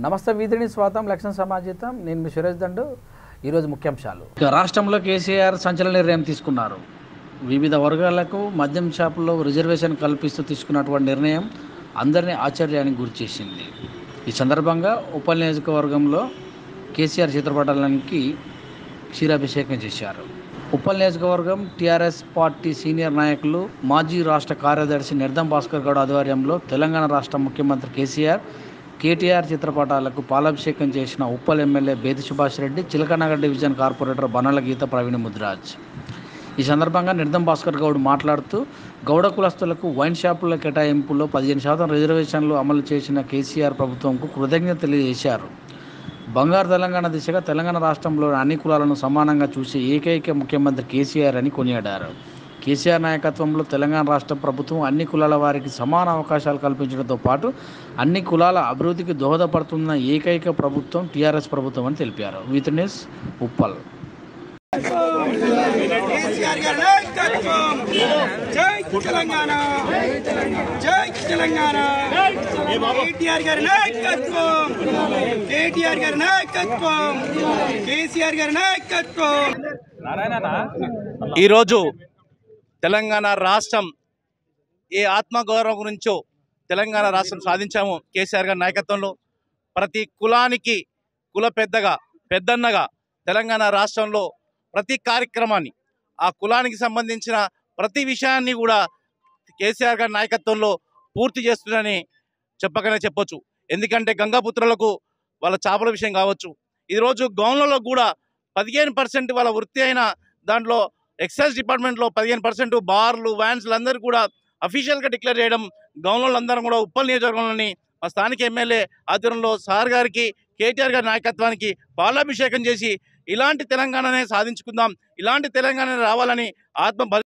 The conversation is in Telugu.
నమస్తే వీధిని స్వాతం లక్షణ సమాజితం నేను మీ సురేష్ దండు ఈరోజు ముఖ్యాంశాలు రాష్ట్రంలో కేసీఆర్ సంచలన నిర్ణయం తీసుకున్నారు. వివిధ వర్గాలకు మద్యం షాపుల్లో రిజర్వేషన్ కల్పిస్తూ తీసుకున్నటువంటి నిర్ణయం అందరినీ ఆశ్చర్యానికి గురిచేసింది. ఈ సందర్భంగా ఉప్పల్ నియోజకవర్గంలో కేసీఆర్ చిత్రపటానికి క్షీరాభిషేకం చేశారు. ఉప్పల్ నియోజకవర్గం టీఆర్ఎస్ పార్టీ సీనియర్ నాయకులు మాజీ రాష్ట్ర కార్యదర్శి నిర్దం భాస్కర్ గౌడ్ ఆధ్వర్యంలో తెలంగాణ రాష్ట్ర ముఖ్యమంత్రి కేటీఆర్ చిత్రపటాలకు పాలాభిషేకం చేసిన Uppal MLA Bethi Subhash Reddy, Chilakanagar division corporator Banala Geetha Praveen Mudraj. ఈ సందర్భంగా నిర్దం భాస్కర్ గౌడ్ మాట్లాడుతూ గౌడ కులస్తులకు వైన్ షాపుల కేటాయింపులో 15% రిజర్వేషన్లు అమలు చేసిన కేసీఆర్ ప్రభుత్వంకు కృతజ్ఞత తెలియజేశారు. బంగారు తెలంగాణ దిశగా తెలంగాణ రాష్ట్రంలోని అన్ని కులాలను సమానంగా చూసే ఏకైక ముఖ్యమంత్రి కేసీఆర్ అని కొనియాడారు. కేసీఆర్ నాయకత్వంలో తెలంగాణ రాష్ట్ర ప్రభుత్వం అన్ని కులాల వారికి సమాన అవకాశాలు కల్పించడంతో పాటు అన్ని కులాల అభివృద్ధికి దోహదపడుతున్న ఏకైక ప్రభుత్వం టీఆర్ఎస్ ప్రభుత్వం అని తెలిపారు. విత్నెస్ ఉప్పల్. ఈరోజు తెలంగాణ రాష్ట్రం ఏ ఆత్మగౌరవం గురించో తెలంగాణ రాష్ట్రం సాధించాము. కేసీఆర్ గారి నాయకత్వంలో ప్రతి కులానికి కుల పెద్దన్నగా తెలంగాణ రాష్ట్రంలో ప్రతి కార్యక్రమాన్ని ఆ కులానికి సంబంధించిన ప్రతి విషయాన్ని కూడా కేసీఆర్ గారి నాయకత్వంలో పూర్తి చేస్తుందని చెప్పకనే చెప్పొచ్చు. ఎందుకంటే గంగాపుత్రులకు వాళ్ళ చేపల విషయం కావచ్చు, ఈరోజు గౌన్లలో కూడా 15% వాళ్ళ వృత్తి అయిన దాంట్లో ఎక్సైజ్ డిపార్ట్మెంట్లో 15% బార్లు వ్యాన్స్లు అందరూ కూడా అఫీషియల్గా డిక్లేర్ చేయడం, గౌన్లందరం కూడా ఉప్పల్ నియోజకవర్గంలోని మా స్థానిక ఎమ్మెల్యే ఆధ్వర్యంలో సార్ గారికి కేటీఆర్ గారి నాయకత్వానికి పాలాభిషేకం చేసి ఇలాంటి తెలంగాణనే సాధించుకుందాం, ఇలాంటి తెలంగాణ రావాలని